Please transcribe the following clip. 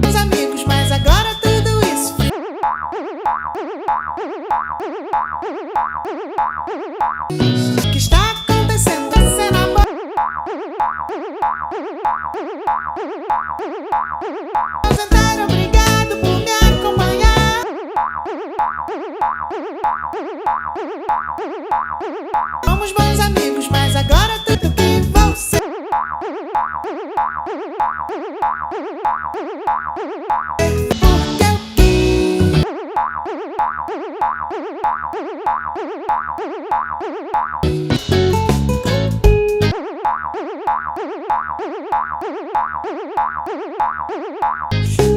Meus amigos, mas agora tudo isso que está acontecendo tá sendo amor. Jantar, obrigado por me acompanhar. Somos bons amigos, mas agora tudo que você porque eu quis.